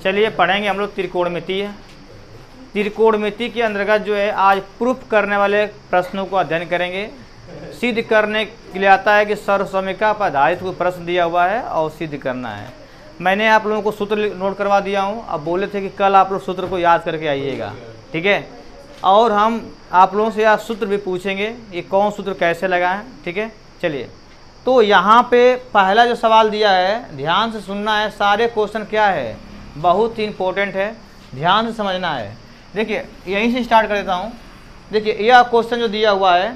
चलिए पढ़ेंगे हम लोग त्रिकोणमिति है। त्रिकोणमिति के अंतर्गत जो है आज प्रूफ करने वाले प्रश्नों को अध्ययन करेंगे। सिद्ध करने के लिए आता है कि सर्वसमीका पर आधारित कोई प्रश्न दिया हुआ है और सिद्ध करना है। मैंने आप लोगों को सूत्र नोट करवा दिया हूँ। अब बोले थे कि कल आप लोग सूत्र को याद करके आइएगा, ठीक है। और हम आप लोगों से आज सूत्र भी पूछेंगे, ये कौन सूत्र कैसे लगाएं, ठीक है। चलिए, तो यहाँ पे पहला जो सवाल दिया है ध्यान से सुनना है। सारे क्वेश्चन क्या है, बहुत ही इंपॉर्टेंट है, ध्यान से समझना है। देखिए यहीं से स्टार्ट कर देता हूँ। देखिए यह क्वेश्चन जो दिया हुआ है,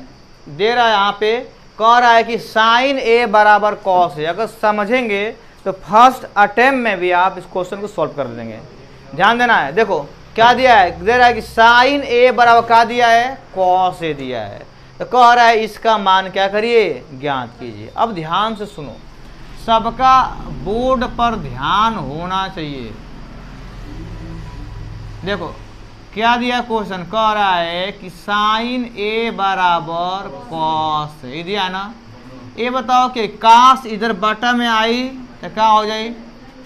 दे रहा है यहाँ पे, कह रहा है कि साइन ए बराबर कॉस है। अगर समझेंगे तो फर्स्ट अटेम्प्ट में भी आप इस क्वेश्चन को सॉल्व कर देंगे। ध्यान देना है। देखो क्या दिया है, दे रहा है कि साइन ए बराबर क्या दिया है, कॉस ए दिया है। तो कह रहा है इसका मान क्या करिए, ज्ञात कीजिए। अब ध्यान से सुनो, सबका बोर्ड पर ध्यान होना चाहिए। देखो क्या दिया क्वेश्चन, कह रहा है कि साइन ए बराबर कॉस, ये दिया ना। ये बताओ कि काश इधर बटा में आई तो क्या हो जाए,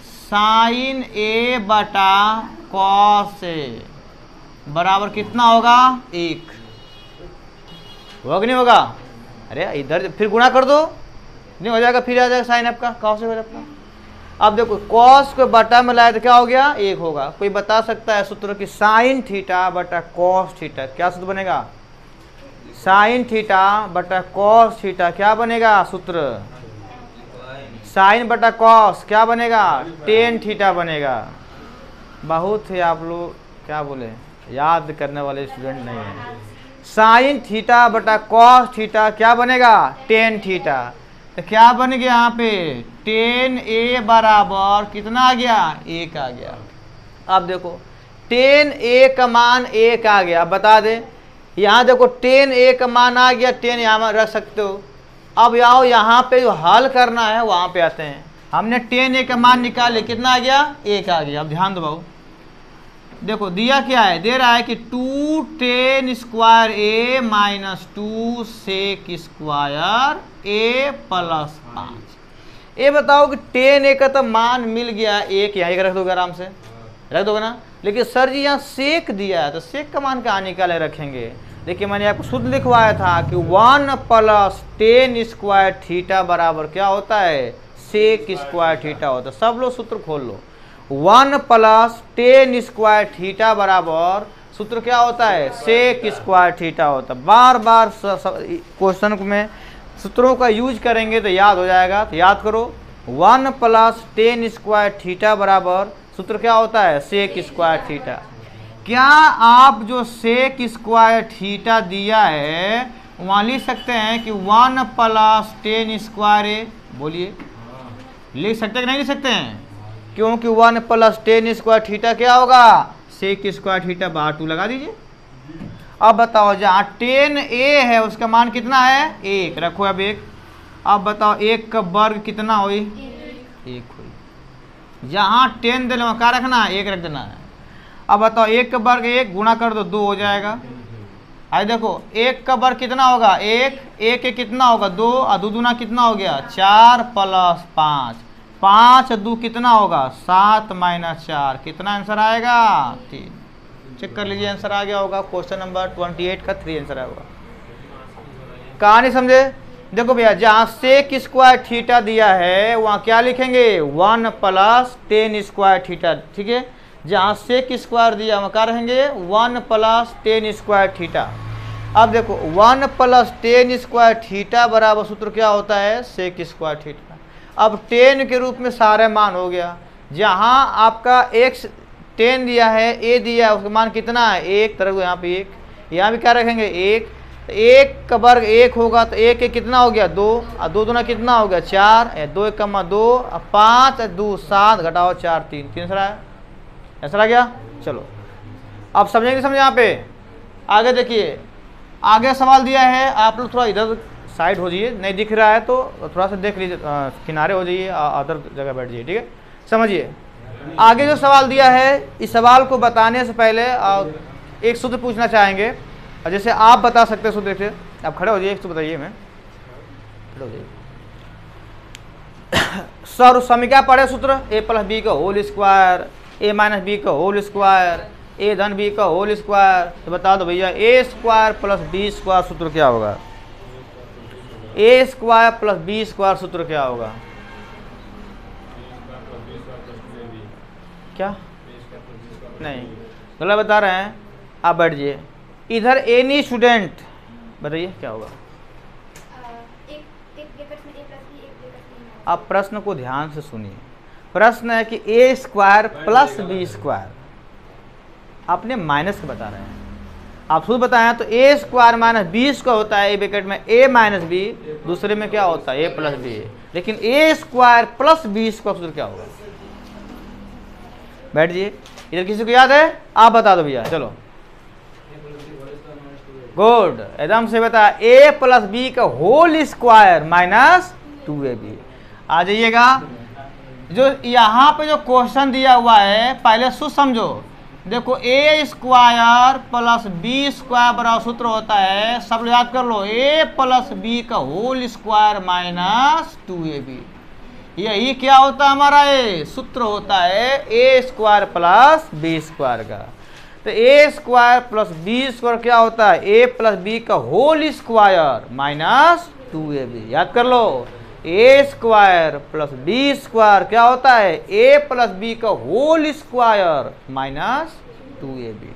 साइन ए बटा कॉस ए बराबर कितना होगा, 1 होगा कि नहीं होगा। अरे इधर फिर गुणा कर दो, नहीं हो जाएगा, फिर आ जाएगा साइन आपका कॉस ए हो जाएगा। अब देखो कॉस को बटा में लाए तो क्या हो गया, 1 होगा। कोई बता सकता है सूत्र कि साइन थीटा बटा कॉस थीटा क्या सूत्र बनेगा, साइन थीटा बटा कॉस थीटा क्या बनेगा सूत्र, साइन बटा कॉस क्या बनेगा, टेन थीटा बनेगा। बहुत ही आप लोग क्या बोले, याद करने वाले स्टूडेंट नहीं है। साइन थीटा बटा कॉस थीटा क्या बनेगा, टेन थीटा। तो क्या बन गया यहाँ पे, टेन ए बराबर कितना आ गया, 1 आ गया। अब देखो टेन ए का मान 1 आ गया। बता दे, यहाँ देखो टेन ए का मान आ गया, 10 यहाँ रख सकते हो। अब आओ यहाँ पे जो हल करना है वहाँ पे आते हैं। हमने टेन ए का मान निकाले, कितना आ गया, 1 आ गया। अब ध्यान दबाओ, देखो दिया क्या है, दे रहा है कि 2 टेन स्क्वायर ए माइनस 2 सेक स्क्वायर ए प्लस 5। ये बताओ कि टेन ए का तो मान मिल गया, 1 यहाँ रख दोगे, आराम से रख दोगे ना। लेकिन सर जी यहाँ सेक दिया है, तो सेक का मान कहाँ निकाले रखेंगे। देखिए मैंने आपको शुद्ध लिखवाया था कि 1 प्लस टेन स्क्वायर थीटा बराबर क्या होता है, सेक स्क्वायर थीटा होता है। सब लोग सूत्र खोल लो, 1 प्लस टेन स्क्वायर थीटा बराबर सूत्र क्या होता है, सेक स्क्वायर थीटा होता है। बार बार क्वेश्चन में सूत्रों का यूज करेंगे तो याद हो जाएगा। तो याद करो, 1 प्लस टेन स्क्वायर थीटा बराबर सूत्र क्या होता है, सेक स्क्वायर थीटा। क्या आप जो सेक स्क्वायर थीटा दिया है वहाँ लिख सकते हैं कि 1 प्लस टेन स्क्वायर ए, बोलिए लिख सकते हैं कि नहीं लिख सकते हैं, क्योंकि 1 प्लस टेन स्क्वायर थीटा क्या होगा, सेक स्क्वायर थीटा बाहर 2 लगा दीजिए। अब बताओ जहाँ टेन ए है उसका मान कितना है, 1 रखो। अब 1, अब बताओ 1 का वर्ग कितना हुई, 1 हुई। जहाँ 10 दे क्या रखना है, 1 रख देना है। अब बताओ 1 का वर्ग 1 गुणा कर दो, 2 हो जाएगा। आई देखो 1 का वर्ग कितना होगा, 1, 1 कितना होगा, 2 और 2 दूना कितना हो गया, 4 प्लस 5, 5 2 कितना होगा, 7 माइनस 4 कितना आंसर आएगा, 3। चेक कर लीजिए, आंसर आ गया होगा। क्वेश्चन नंबर 28 का 3 आंसर आएगा। कहानी समझे। देखो भैया जहाँ सेक स्क्वायर थीटा दिया है वहाँ क्या लिखेंगे, 1 प्लस टेन स्क्वायर थीटा, ठीक है। जहाँ सेक स्क्वायर दिया वहाँ क्या रहेंगे, 1 प्लस टेन स्क्वायर थीटा। अब देखो 1 प्लस टेन स्क्वायर थीटा बराबर सूत्र क्या होता है, सेक स्क्वायर थीटा। अब 10 के रूप में सारे मान हो गया। जहाँ आपका x 10 दिया है, a दिया है, उसका मान कितना है, 1 तरह यहाँ पे 1, यहाँ भी क्या रखेंगे 1। 1 का वर्ग 1 होगा तो 1 कितना हो गया, 2 और 2 दूना कितना हो गया, 4, 2 1 कमा 2, 5 2 7 घटाओ 4 3, 3 आंसर आ गया। चलो अब समझेंगे, समझे यहाँ पे। आगे देखिए, आगे सवाल दिया है, आप लोग थोड़ा इधर साइड हो जाइए, नहीं दिख रहा है तो थोड़ा सा देख लीजिए, किनारे हो जाइए, अदर जगह बैठ जाइए, ठीक है। समझिए आगे जो सवाल दिया है, इस सवाल को बताने से पहले एक सूत्र पूछना चाहेंगे। जैसे आप बता सकते हैं सूत्र, देखिए आप खड़े हो जाइए, एक सूत्र बताइए, मैं खड़े हो जाइए। सर्वसमीका पढ़े सूत्र, a प्लस बी का होल स्क्वायर ए माइनस बी का होल स्क्वायर, ए धन बी का होल स्क्वायर। तो बता दो भैया ए स्क्वायर प्लस बी स्क्वायर सूत्र क्या होगा? ए स्क्वायर प्लस बी स्क्वायर सूत्र क्या होगा? क्या नहीं, गलत बता रहे हैं। आप बैठ जाइए इधर। एनी स्टूडेंट बताइए क्या होगा? आप प्रश्न को ध्यान से सुनिए। प्रश्न है कि ए स्क्वायर प्लस बी स्क्वायर, आपने माइनस के बता रहे हैं, आप खुद बताया। तो A square minus B square होता है, ए ब्रैकेट में ए माइनस बी, दूसरे में क्या होता है? A plus B. लेकिन ए स्क्वायर प्लस बी स्क्वायर सूत्र क्या होगा? बैठ जाइए इधर। किसी को याद है? आप बता दो भैया। चलो गुड, एकदम से बता। ए प्लस बी का होल स्क्वायर माइनस 2ab। आ जाइएगा। जो यहाँ पे जो क्वेश्चन दिया हुआ है पहले समझो। देखो A square plus B square बराबर सूत्र होता है, सब याद कर लो, ए प्लस बी का होल स्क्वायर माइनस 2ab। यही क्या होता है हमारा? ये सूत्र होता है ए स्क्वायर प्लस बी स्क्वायर का। तो A square plus B square क्या होता है? ए प्लस बी का होल स्क्वायर माइनस 2ab। याद कर लो, ए स्क्वायर प्लस बी स्क्वायर क्या होता है? ए प्लस बी का होल स्क्वायर माइनस 2ab।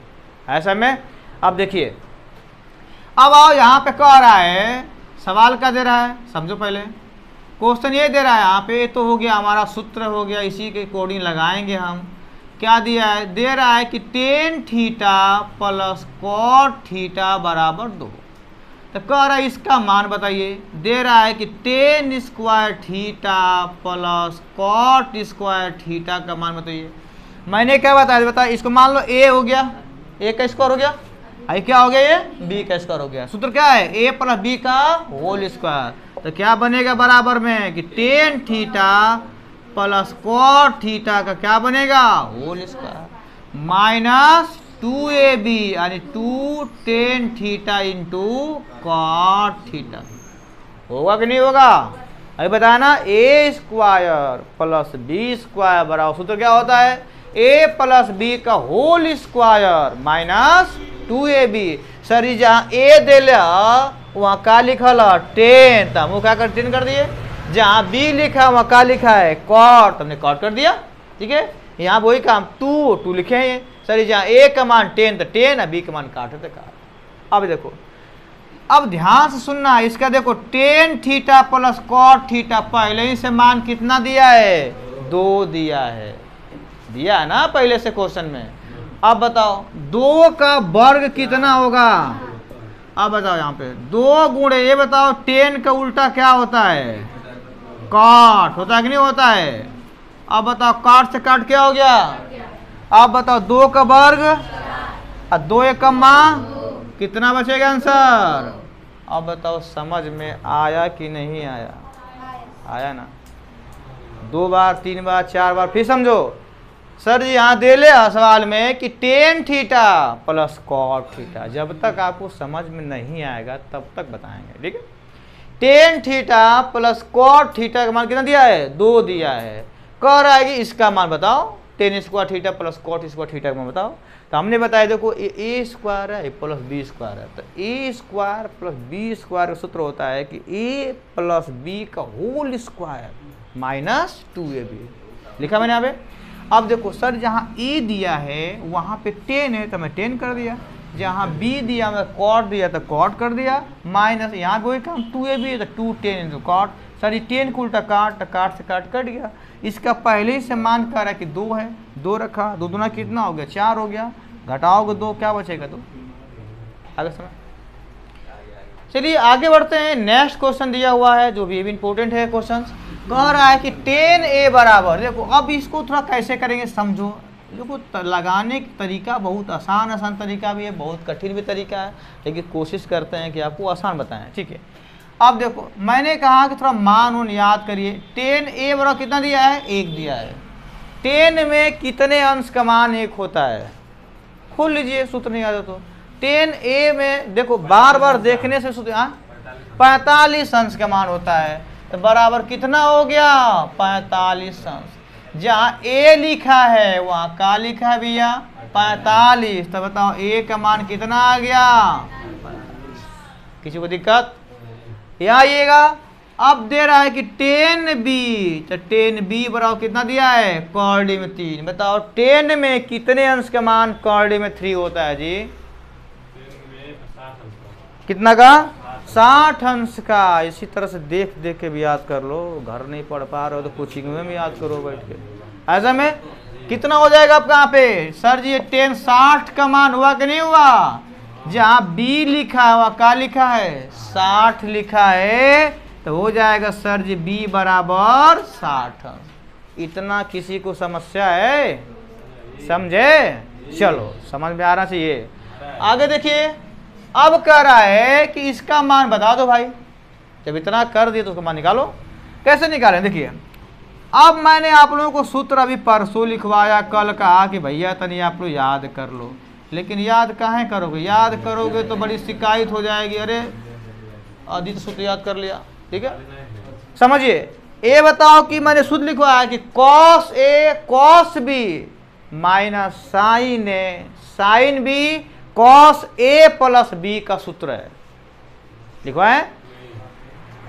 ऐसा में अब देखिए, अब आओ यहाँ पे कह रहा है, सवाल क्या दे रहा है समझो। पहले क्वेश्चन ये दे रहा है यहाँ पे, तो हो गया हमारा सूत्र हो गया, इसी के अकॉर्डिंग लगाएंगे हम। क्या दिया है? दे रहा है कि tan theta plus cot theta बराबर 2। तो कह रहा है इसका मान बताइए। दे रहा है कि tan square theta plus cot square theta का मान बताइए। मैंने क्या बताया? बता, इसको मान लो ए हो गया, ए का स्क्वायर हो गया, आई क्या हो गया? ये बी का स्क्वायर हो गया। सूत्र क्या है? ए प्लस बी का होल स्क्वायर। तो क्या बनेगा बराबर में कि tan theta plus cot theta का क्या बनेगा? होल स्क्वायर माइनस 2ab, यानी 2 tan theta into cot theta. होगा कि नहीं होगा? अभी बताया ना, A square plus B square बराबर सूत्र क्या होता है? ए प्लस बी का whole square minus 2ab। Sir ये जहाँ ए दे लिया वहाँ का लिखल है 10, तो हम क्या कर 10 कर दिए। जहाँ बी लिखा वहाँ का लिखा है कॉट, हमने कॉट कर दिया। ठीक है, यहाँ वही काम 2 लिखे हैं। सर जहाँ ए का मान 10 तो 10 है, बी का मान काट है तो काट। अब देखो, अब ध्यान से सुनना इसका। देखो tan theta plus cot theta पहले ही से मान कितना दिया है? 2 दिया है, दिया है ना पहले से क्वेश्चन में। अब बताओ 2 का वर्ग कितना होगा? अब बताओ यहाँ पे 2 गुणे, ये बताओ 10 का उल्टा क्या होता है? काट होता है कि नहीं होता है? अब बताओ काट से काट क्या हो गया? अब बताओ 2 का वर्ग और 2 एकम्मा कितना बचेगा आंसर? अब बताओ समझ में आया कि नहीं आया? आया ना? 2 बार 3 बार 4 बार फिर समझो। सर जी यहाँ दे ले सवाल में कि tan theta plus cot theta. जब तक आपको समझ में नहीं आएगा तब तक बताएंगे। ठीक है, tan theta plus cot theta का मान कितना दिया है? 2 दिया है। कह रहा है कि इसका मान बताओ, tan square theta plus cot square theta का मान बताओ। तो हमने बताया देखो ए स्क्वायर है प्लस बी स्क्वायर है, तो A square plus B square का सूत्र होता है कि ए प्लस बी का होल स्क्वायर माइनस 2ab। लिखा मैंने यहाँ पे। अब देखो सर जहाँ ए दिया है वहाँ पे 10 है तो मैं 10 कर दिया, जहाँ बी दिया मैं कॉट दिया तो कॉट कर दिया, माइनस यहाँ पे वही काम 2ab है तो 2 10 इंटू कॉट। सर ये 10 को उल्टा काट, काट से काट कट गया। इसका पहले ही से मान कर रहा है कि 2 है, 2 रखा, 2 दूना कितना हो गया? 4 हो गया। घटाओगे 2 क्या बचेगा? 2 आगे समय। चलिए आगे बढ़ते हैं। नेक्स्ट क्वेश्चन दिया हुआ है जो भी इंपॉर्टेंट है क्वेश्चन। कह रहा है कि 10a बराबर, देखो अब इसको थोड़ा कैसे करेंगे समझो। देखो लगाने का तरीका बहुत आसान तरीका भी है, बहुत कठिन भी तरीका है, लेकिन कोशिश करते हैं कि आपको आसान बताएं। ठीक है, अब देखो मैंने कहा कि थोड़ा मान उन याद करिए। 10a बराबर कितना दिया है? 1 दिया है। 10 में कितने अंश का मान 1 होता है? खोल लीजिए, सूत्र नहीं याद हो तो। 10a में देखो बार बार देखने से सूत्र 45 अंश का मान होता है, तो बराबर कितना हो गया? 45 अंश। जहाँ ए लिखा है वहाँ का लिखा है भैया 45। तो बताओ ए का मान कितना आ गया? किसी को दिक्कत? यहाँ आइएगा, अब दे रहा है कि 10b, तो 10b बराबर कितना दिया है? कोऑर्डिनेट में 3। बताओ 10 में कितने अंश का मान कोऑर्डिनेट में 3 होता है जी? कितना का? 60 अंश का। इसी तरह से देख देख के भी याद कर लो, घर नहीं पढ़ पा रहे हो तो कोचिंग में भी याद करो बैठ के। ऐसा में कितना हो जाएगा आपका यहाँ पे? सर जी ये 10 60 का मान हुआ कि नहीं हुआ? जहाँ b लिखा हुआ का लिखा है 60 लिखा है, तो हो जाएगा सर जी b बराबर 60 अंश। इतना किसी को समस्या है? समझे? चलो समझ में आ रहा चाहिए। आगे देखिए, अब कह रहा है कि इसका मान बता दो भाई। जब इतना कर दिए तो उसका मान निकालो। कैसे निकालें? देखिए, अब मैंने आप लोगों को सूत्र अभी परसों लिखवाया, कल कहा कि भैया तनी आप लोग याद कर लो, लेकिन याद कहाँ करोगे? याद करोगे तो बड़ी शिकायत हो जाएगी, अरे आदि तो सूत्र याद कर लिया। ठीक है, समझिए। ये बताओ कि मैंने सूत्र लिखवाया कि cos a cos b minus sin a sin b cos a plus B का सूत्र है। लिखवाए,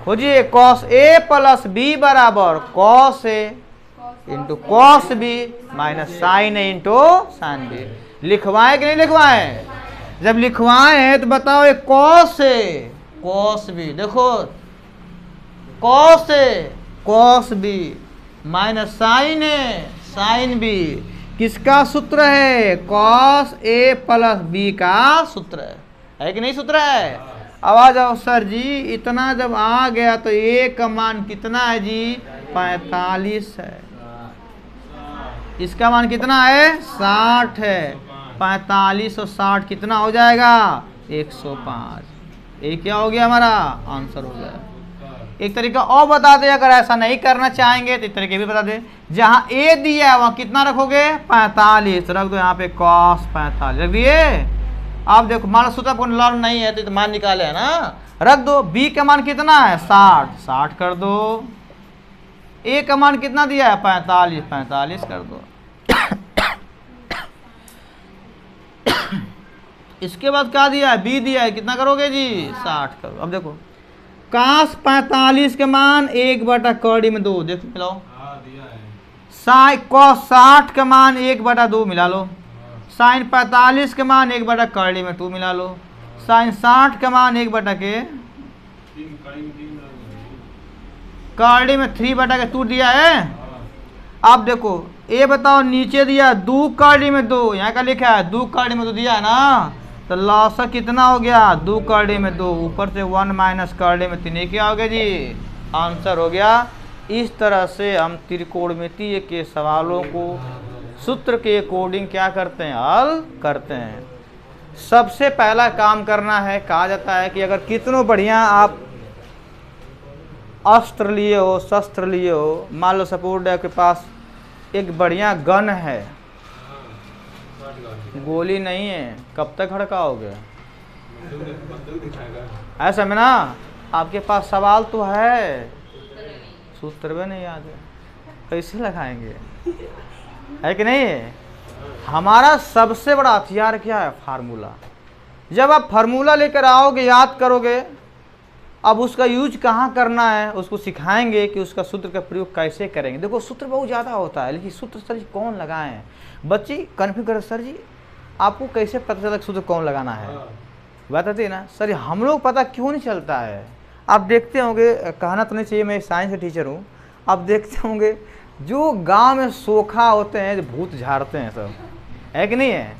खोजिए। कॉस ए प्लस बी बराबर cos a into cos b minus sin a into sin b. लिखवाए कि नहीं लिखवाए? जब लिखवाए तो बताओ ये कॉस ए कॉस बी, देखो cos a cos b minus sin a sin b किसका सूत्र है? कॉस ए प्लस बी का सूत्र है कि नहीं? सूत्र है। अब आ जाओ सर जी, इतना जब आ गया तो ए का मान कितना है जी? 45 है। इसका मान कितना है? 60 है। 45 और 60 कितना हो जाएगा? 105। ये क्या हो गया? हमारा आंसर हो गया। एक तरीका और बता दे, अगर ऐसा नहीं करना चाहेंगे तो एक तरीके भी बता दे। जहां ए दिया है वहां कितना रखोगे? 45 रख दो। यहाँ पे cos 45 रख दिए। आप देखो, मान लो सूत्र अपन लर्न नहीं है तो मान निकाले है ना, रख दो। b का मान कितना है? 60 60 कर दो। a का मान कितना दिया है? 45 45 कर दो। इसके बाद क्या दिया है? b दिया है, कितना करोगे जी? 60 करो। अब देखो, cos 45 के मान 1/2 में 2, देखो मिलाओ। cos 60 का मान 1/2 मिला लो। साइन 45 के मान 1/2 में 2 मिला लो। साइन 60 का मान 1/2 में 3/2 दिया है। अब देखो, ये बताओ नीचे दिया 2 में 2, यहाँ का लिखा है 2 में 2 दिया है ना, तो लॉस कितना हो गया? 2 में 2, ऊपर से 1 माइनस में 3। क्या हो गया जी? आंसर हो गया। इस तरह से हम त्रिकोणमितीय के सवालों को सूत्र के अकॉर्डिंग क्या करते हैं? हल करते हैं। सबसे पहला काम करना है, कहा जाता है कि अगर कितनों बढ़िया आप अस्त्र लिए हो, शस्त्र लिए हो, मान लो सपोर्ट आपके पास एक बढ़िया गन है, गोली नहीं है, कब तक खड़काओगे? ऐसा में ना, आपके पास सवाल तो है, सूत्र भी नहीं याद है, कैसे लगाएंगे? है कि नहीं? हमारा सबसे बड़ा हथियार क्या है? फार्मूला। जब आप फार्मूला लेकर आओगे, याद करोगे, अब उसका यूज कहाँ करना है उसको सिखाएंगे कि उसका सूत्र का प्रयोग कैसे करेंगे। देखो, सूत्र बहुत ज़्यादा होता है, लेकिन सूत्र सर जी कौन लगाएं? बच्चे कन्फ्यूज कर, सर जी आपको कैसे पता चला सूत्र कौन लगाना है? बताते ना सर, हम लोग पता क्यों नहीं चलता है? आप देखते होंगे, कहना तो नहीं चाहिए, मैं साइंस का टीचर हूँ, आप देखते होंगे जो गांव में सोखा होते हैं, जो भूत झाड़ते हैं सब, है कि नहीं है,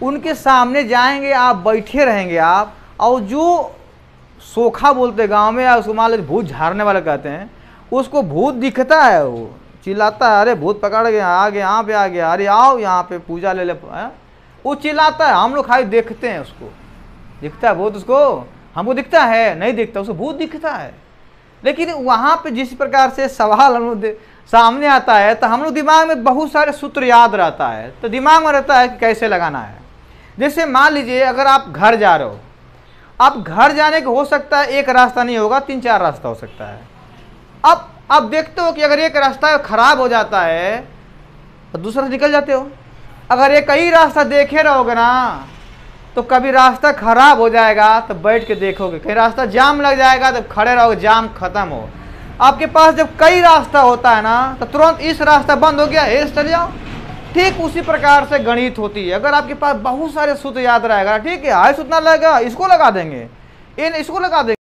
उनके सामने जाएंगे आप, बैठे रहेंगे आप, और जो सोखा बोलते गांव में, या उसको मान लो भूत झाड़ने वाले कहते हैं, उसको भूत दिखता है, वो चिल्लाता है, अरे भूत पकड़ गया, आ गया, यहाँ पे आ गया, अरे आओ यहाँ पे पूजा ले ले, वो चिल्लाता है। हम लोग खाली देखते हैं, उसको दिखता है भूत, उसको हमको दिखता है? नहीं दिखता, उसको भूत दिखता है। लेकिन वहाँ पे जिस प्रकार से सवाल हम लोग सामने आता है, तो हम लोग दिमाग में बहुत सारे सूत्र याद रहता है, तो दिमाग में रहता है कि कैसे लगाना है। जैसे मान लीजिए अगर आप घर जा रहे हो, आप घर जाने का हो सकता है एक रास्ता नहीं होगा, 3-4 रास्ता हो सकता है। अब देखते हो कि अगर एक रास्ता खराब हो जाता है और दूसरा निकल जाते हो। अगर एक ही रास्ता देखे रहोगे ना तो कभी रास्ता खराब हो जाएगा तो बैठ के देखोगे, कहीं रास्ता जाम लग जाएगा तो खड़े रहोगे, जाम खत्म हो। आपके पास जब कई रास्ता होता है ना तो तुरंत इस रास्ता बंद हो गया, इस चले जाओ। ठीक उसी प्रकार से गणित होती है। अगर आपके पास बहुत सारे सूत्र याद रहेगा, ठीक है, आय उतना लगेगा, इसको लगा देंगे, इन इसको लगा देंगे।